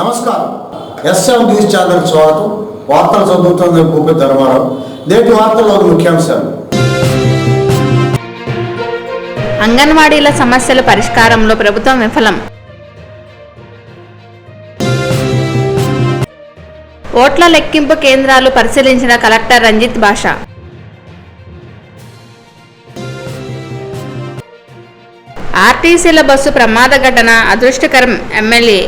నమస్కారం. S M news channel స్వాగతం. వార్తలు చదువుతున్న భూపతి ధర్మారావు. నేటి వార్తల్లోని ముఖ్యాంశాలు. అంగన్వాడీల సమస్యల పరిష్కారంలో ప్రభుత్వం విఫలం. ఓట్ల లెక్కింపు కేంద్రాలు పరిశీలించిన కలెక్టర్ రంజిత్ భాషా. ఆర్టీసీల బస్సు ప్రమాద ఘటన అదృష్టకరం ఎమ్మెల్యే.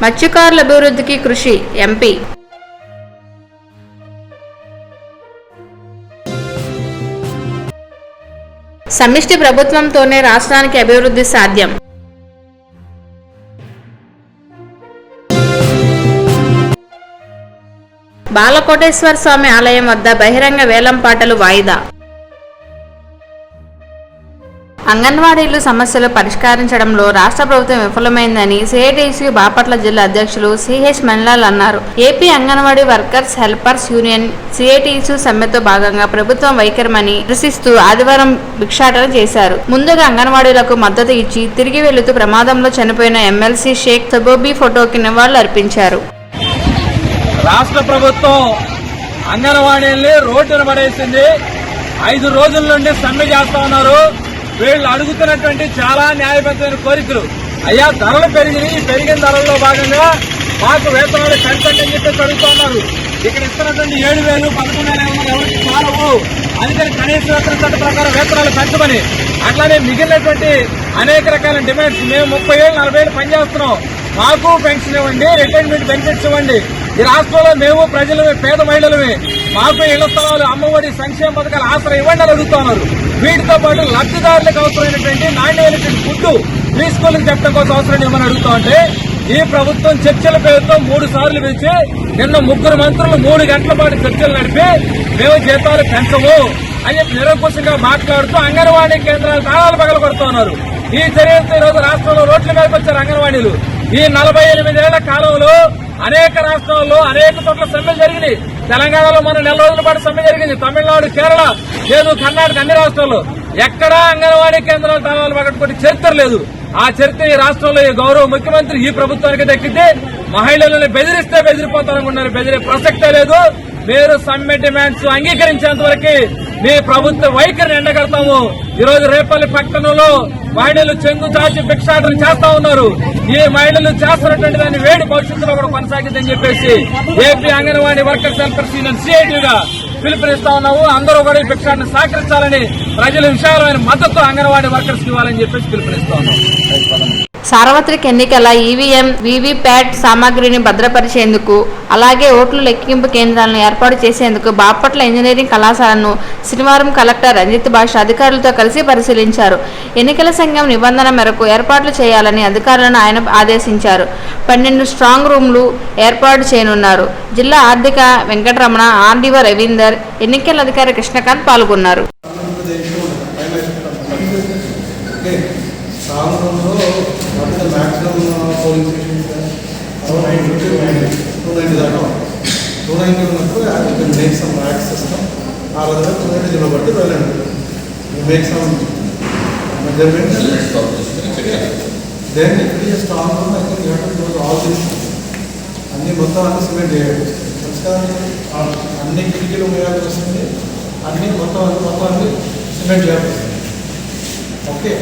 మత్స్యకారుల అభివృద్ధికి కృషి ఎంపీ. సమిష్టి ప్రభుత్వంతోనే రాష్ట్రానికి అభివృద్ధి సాధ్యం. బాలకోటేశ్వర స్వామి ఆలయం వద్ద బహిరంగ వేలం పాటలు వాయిదా. అంగన్వాడీలు సమస్యలు పరిష్కరించడంలో రాష్ట్ర ప్రభుత్వం విఫలమైందని సిఐటియు బాపట్ల జిల్లా అధ్యక్షులు సిహెచ్ మన్లాల్ అన్నారు. AP anganwadi workers helpers union CITU సమ్మెతో భాగంగా ప్రభుత్వం వైఖరిని నిరసిస్తూ ఆదివారం భిక్షాటన చేశారు. ముందుగా అంగన్వాడీలకు మద్దతు ఇచ్చి తిరిగి వెళుతూ ప్రమాదంలో చనిపోయిన ఎమ్మెల్సీ షేక్ సబోబీ ఫోటోకి నివాళులు అర్పించారు. రాష్ట్ర ప్రభుత్వం అంగన్వాడీల్ని రోడ్డున పడేసింది. 5 రోజుల నుండి సమ్మె చేస్తా ఉన్నారు. వీళ్ళు అడుగుతున్నటువంటి చాలా న్యాయబద్ధమైన కోరికలు. అయ్యా, ధరలు పెరిగినాయి. పెరిగిన ధరల్లో భాగంగా మాకు వేతనాలు పెంచండి అని చెప్పేసి అడుగుతున్నారు. ఇక్కడ ఇస్తున్నటువంటి 7,000, 11,000 ఎవరికి చాలవు. అందుకని కనీస వేతన చట్ట ప్రకారం వేతనాలు పెంచమని, అట్లానే మిగిలినటువంటి అనేక రకాల డిమాండ్స్. మేము 30 ఏళ్ళు 40 ఏళ్ళు పనిచేస్తున్నాం. మాకు పెన్షన్ ఇవ్వండి, రిటైర్మెంట్ బెనిఫిట్స్ ఇవ్వండి. ఈ రాష్ట్రంలో మేము ప్రజలమే, పేద మహిళలమే. మాకు ఇళ్ల స్థలాలు, అమ్మఒడి, సంక్షేమ పథకాలు ఆసరా ఇవ్వండి అని అడుగుతున్నారు. వీటితో పాటు లబ్ధిదారులకు అవసరమైనటువంటి నాణ్యమైనటువంటి ఫుడ్ ప్రీ స్కూల్కి చెప్పడం కోసం అవసరం ఇవ్వమని అడుగుతా ఉంటే ఈ ప్రభుత్వం చర్చల పేరుతో 3 సార్లు పిలిచి నిన్న 3 మంత్రులు 3 గంటల పాటు చర్చలు నడిపి మేము జీతాలు పెంచము అని చెప్పి నిరంకుశంగా మాట్లాడుతూ అంగన్వాడీ కేంద్రాలు తాళాలు పగల కొడుతున్నారు. ఈ చర్యలతో ఈరోజు రాష్ట్రంలో రోడ్ల మీదకి వచ్చారు అంగన్వాడీలు. ఈ 48 ఏళ్ల కాలంలో అనేక రాష్ట్రాల్లో అనేక చోట్ల సమ్మెలు జరిగింది. తెలంగాణలో మన 4 రోజుల పాటు సమ్మె జరిగింది. తమిళనాడు, కేరళ, లేదు కర్ణాటక, అన్ని రాష్ట్రాల్లో ఎక్కడా అంగన్వాడీ కేంద్రాలు తాళాలు పగట్టుకునే చరిత్ర లేదు. ఆ చరిత్ర ఈ రాష్ట్రంలో ఈ గౌరవ ముఖ్యమంత్రి ఈ ప్రభుత్వానికి దక్కితే మహిళలను బెదిరిస్తే బెదిరిపోతారనుకున్నారు. బెదిరే ప్రసక్తే లేదు. మీరు సమ్మె డిమాండ్స్ అంగీకరించేంత వరకు మీ ప్రభుత్వ వైఖరిని ఎండగడతాము. ఈరోజు రేపల్లి పట్టణంలో మహిళలు చెంగు చాచి భిక్షాటన చేస్తా ఉన్నారు. ఈ మహిళలు చేస్తున్నటువంటి దాన్ని వేడి భవిష్యత్తులో కూడా కొనసాగిద్దని చెప్పేసి AP anganwadi workers helpers union సిఐటిగా పిలుపునిస్తా ఉన్నాము. అందరూ కూడా ఈ భిక్షాటన సహకరించాలని, ప్రజల విశాలమైన మద్దతు అంగన్వాడీ వర్కర్స్ ఇవ్వాలని చెప్పేసి పిలుపునిస్తా ఉన్నాం. సార్వత్రిక ఎన్నికల ఈవీఎం, వీవీప్యాట్ సామాగ్రిని భద్రపరిచేందుకు, అలాగే ఓట్ల లెక్కింపు కేంద్రాలను ఏర్పాటు చేసేందుకు బాపట్ల ఇంజనీరింగ్ కళాశాలను శనివారం కలెక్టర్ రంజిత్ భాషా అధికారులతో కలిసి పరిశీలించారు. ఎన్నికల సంఘం నిబంధన మేరకు ఏర్పాట్లు చేయాలని అధికారులను ఆయన ఆదేశించారు. 12 స్ట్రాంగ్ రూమ్లు ఏర్పాటు చేయనున్నారు. జిల్లా ఆర్థిక వెంకటరమణ, ఆర్డీఓ రవీందర్, ఎన్నికల అధికారి కృష్ణకాంత్ పాల్గొన్నారు. పోలింగ్ స్టేషన్ 290 దాకా 290 ఉన్నప్పుడు మేక్ సమ్ యాక్ట్ సిస్టమ్ ఆ విధంగా 290 బట్టి వెళ్ళండి. Make some measurement then it is strong room. I think you have to close all this. అన్ని మొత్తం అంతా సిమెంట్ చేయాలి. అన్ని కిటికీలు వేయాల్సి వస్తుంది. అన్ని మొత్తం అన్ని సిమెంట్ చేయాల్సి వస్తుంది. ఓకే.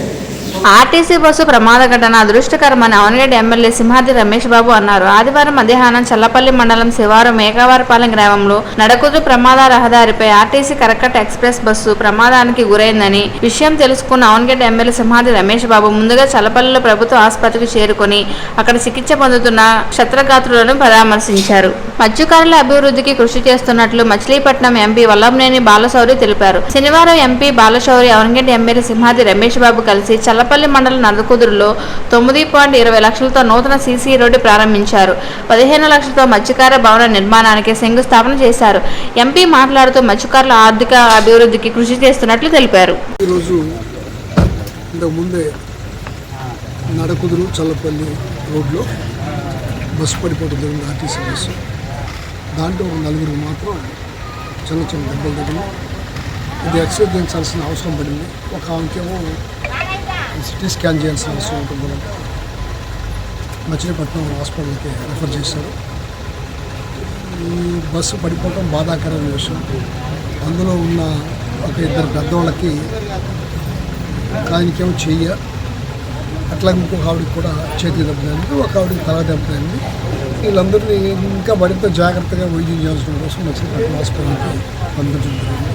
ఆర్టీసీ బస్సు ప్రమాద ఘటన అదృష్టకరమని అవనగడ్డ ఎమ్మెల్యే సింహాద్రి రమేష్ బాబు అన్నారు. ఆదివారం మధ్యాహ్నం చల్లపల్లి మండలం శివారు మేఘవారపాలెం గ్రామంలో నడకుదు ప్రమాద రహదారిపై ఆర్టీసీ కరకట్ట ఎక్స్ప్రెస్ బస్సు ప్రమాదానికి గురైందని విషయం తెలుసుకున్న అవనగడ్డ ఎమ్మెల్యే సింహాద్రి రమేష్ బాబు ముందుగా చల్లపల్లిలో ప్రభుత్వ ఆసుపత్రికి చేరుకుని అక్కడ చికిత్స పొందుతున్న క్షతగాత్రులను పరామర్శించారు. మత్స్యకారుల అభివృద్ధికి కృషి చేస్తున్నట్లు మచిలీపట్నం ఎంపీ వల్లభనేని బాలశౌరి తెలిపారు. శనివారం ఎంపీ బాలశౌరి అవనగడ్డ ఎమ్మెల్యే సింహాద్రి రమేష్ బాబు కలిసి చల్లపల్లి మండలం నరకుదురులో 9.20 లక్షలతో నూతన సీసీ రోడ్డు ప్రారంభించారు. 15 లక్షలతో మత్స్యకార భవన నిర్మాణానికి శంకుస్థాపన చేశారు. ఎంపీ మాట్లాడుతూ మత్స్యకారుల ఆర్థిక అభివృద్ధికి కృషి చేస్తున్నట్లు తెలిపారు. నడకుదురు చల్లపల్లి రోడ్లో బస్సు పడిపోవడం జరిగింది. ఆర్టీసీ బస్సు దాంట్లో 4 మాత్రం చిన్న చిన్న దెబ్బలు తగిలి ఇది ఎక్స్రే చేయించాల్సిన అవసరం పడింది. ఒక ఆమెకేమో సిటీ స్కాన్ చేయాల్సిన అవసరం ఉంటుంది. మచిలీపట్నం హాస్పిటల్కి రెఫర్ చేశారు. ఈ బస్సు పడిపోవడం బాధాకరమైన విషయం. అందులో ఉన్న ఒక ఇద్దరు పెద్దవాళ్ళకి ఆయనకేమో చెయ్య, అట్లాగే ఇంకొక ఆవిడకి కూడా చేతి దెబ్బతైంది, ఒక ఆవిడకి తల దెబ్బతైంది. వీళ్ళందరినీ ఇంకా మరింత జాగ్రత్తగా వైద్యం చేయించడం కోసం మచిలీపట్నం హాస్పిటల్కి పంపించడం జరిగింది.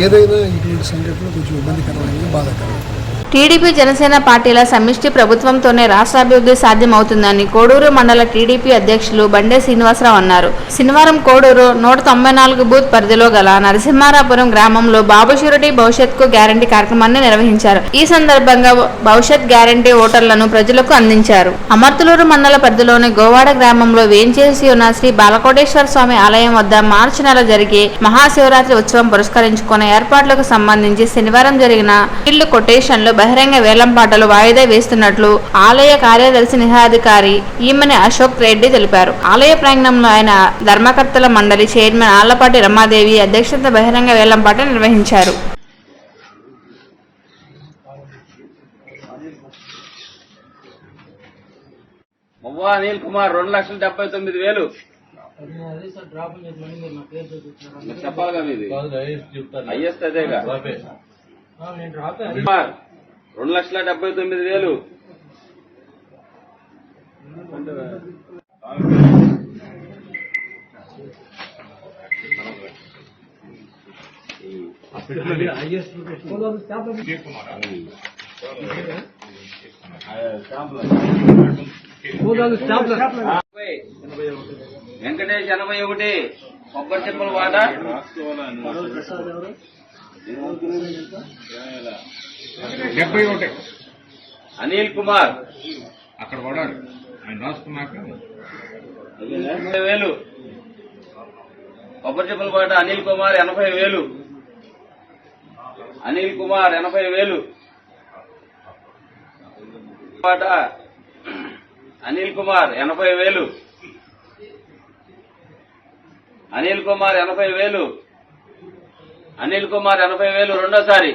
ఏదైనా ఇటువంటి సంఘటనలు కొంచెం ఇబ్బందికరమైనది, బాధాకరమైనది. టీడీపీ జనసేన పార్టీల సమిష్టి ప్రభుత్వంతోనే రాష్ట్రాభివృద్ధి సాధ్యమవుతుందని కోడూరు మండల టీడీపీ అధ్యక్షులు బండే శ్రీనివాసరావు అన్నారు. శనివారం కోడూరు 194 బూత్ పరిధిలో గల నరసింహారాపురం గ్రామంలో బాబు షూరిటీ భవిష్యత్కు గ్యారంటీ కార్యక్రమాన్ని నిర్వహించారు. ఈ సందర్భంగా భవిష్యత్ గ్యారంటీ ఓటర్లను ప్రజలకు అందించారు. అమర్తులూరు మండల పరిధిలోని గోవాడ గ్రామంలో వేంచేసి ఉన్న శ్రీ బాలకోటేశ్వర స్వామి ఆలయం వద్ద మార్చి నెల జరిగే మహాశివరాత్రి ఉత్సవం పురస్కరించుకున్న ఏర్పాట్లకు సంబంధించి శనివారం జరిగిన ఇల్లు కొటేషన్లో బహిరంగ వేలంపాటలు వాయిదా వేస్తున్నట్లు ఆలయ కార్యదర్శి నిహాధికారి ఈమని అశోక్ రెడ్డి తెలిపారు. ఆలయ ప్రాంగణంలో ఆయన ధర్మకర్తల మండలి చైర్మన్ ఆళ్లపాటి రమాదేవి అధ్యక్షత బహిరంగ వేలంపాట నిర్వహించారు. అనిల్ కుమార్ 2,79,000. చెప్పాలిగా మీది హైయెస్ట్ అదేగా. కుమార్ 2,79,000. వెంకటేష్ 81. కొబ్బరి చెప్పుల వాట అనిల్ కుమార్ అక్కడ పడాడు ఆయన రాసుకున్నాక 80,000. కొబ్బరి చెప్పుల పాట అనిల్ కుమార్ 80,000. అనిల్ కుమార్ 80,000. పాట అనిల్ కుమార్ 80,000. అనిల్ కుమార్ 80,000. అనిల్ కుమార్ 80,000. రెండోసారి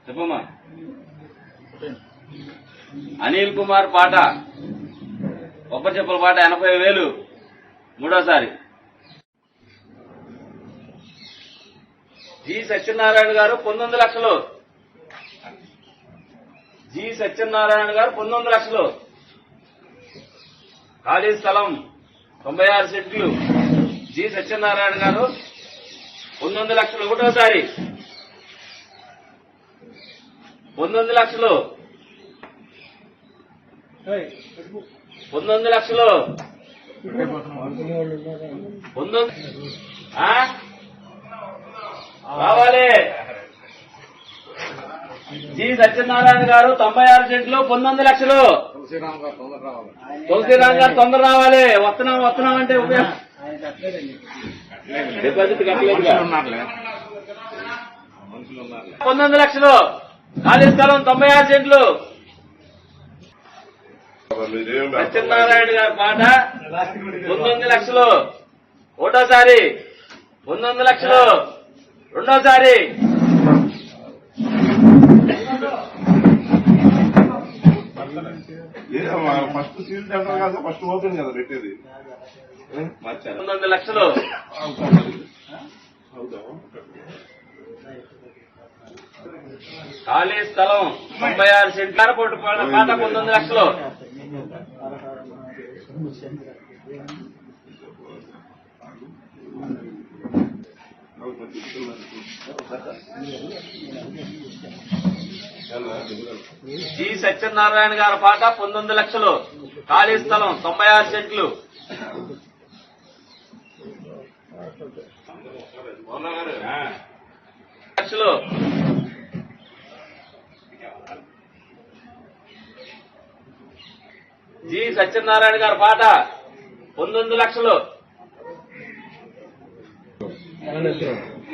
చెప్పమ్మా. అనిల్ కుమార్ పాట కొబ్బరి చెప్పుల పాట 80,000. మూడోసారి జి సత్యనారాయణ గారు 19 లక్షలు. జి సత్యనారాయణ గారు 19 లక్షలు. ఖాళీ స్థలం 96 సెంట్లు. జి సత్యనారాయణ గారు 19 లక్షలు. ఒకటోసారి 19 లక్షలు. 19 లక్షలు. 19 రావాలి. జి సత్యనారాయణ గారు 96 సెంట్లు 19 లక్షలు. తులసిరామ్ గారు తొందర రావాలి. వస్తున్నాం అంటే ఉపయోగం డిపాజిట్ కట్టలేదుగా. 19 లక్షలు. ఖాళీ స్థలం 96 సెంట్లు. సత్యనారాయణ గారి పాట 19 లక్షలు. ఒకటోసారి 19 లక్షలు. రెండోసారి ఫస్ట్ సీల్ సెంటర్ కాదు, ఫస్ట్ ఓపెన్ కదా పెట్టేది. 19 లక్షలు. ఖాళీ స్థలం 96 సెంట్ల. పాట 19 లక్షలు. జి సత్యనారాయణ గారి పాట 19 లక్షలు. ఖాళీ స్థలం 96 సెంట్లు. లక్షలు. జి సత్యనారాయణ గారి పాట 19 లక్షలు.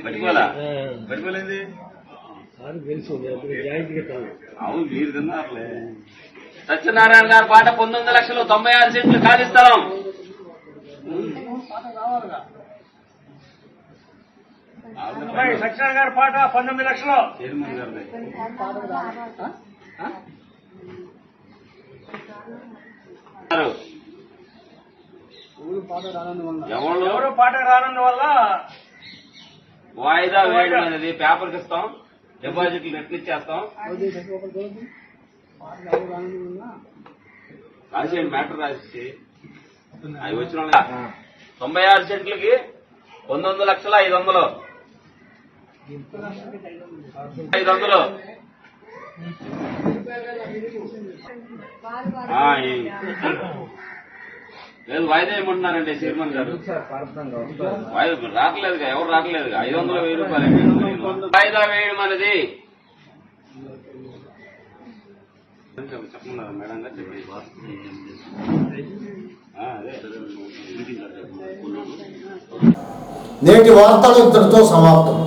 పెట్టుకోలేదు. అవును మీరు తిన్నారులే. సత్యనారాయణ గారి పాట 19 లక్షలు. 96 సెంట్లు. ఖాళీ స్థలం సత్యనారాయణ గారి పాట 19 లక్షలు. ఎవరు పాట రానందువల్ల వాయిదా వేయడం అనేది పేపర్కి ఇస్తాం, డిపాజిట్లు ఎట్లు ఇచ్చేస్తాం. రాసేయండి, మ్యాటర్ రాసి అవి వచ్చిన 96 సెంట్లకి 19,500,000. 500 లేదు వాయిదా ఏమంటున్నారండి చైర్మన్ గారు? వాయిదా రావట్లేదుగా, ఎవరు రావట్లేదుగా. 500, 1000 రూపాయలు వాయిదా వేయడం అనేది చెప్పమన్నారు మేడం గారు. చెప్పండి. నేటి వార్తలు ఇంతటితో సమాప్తం.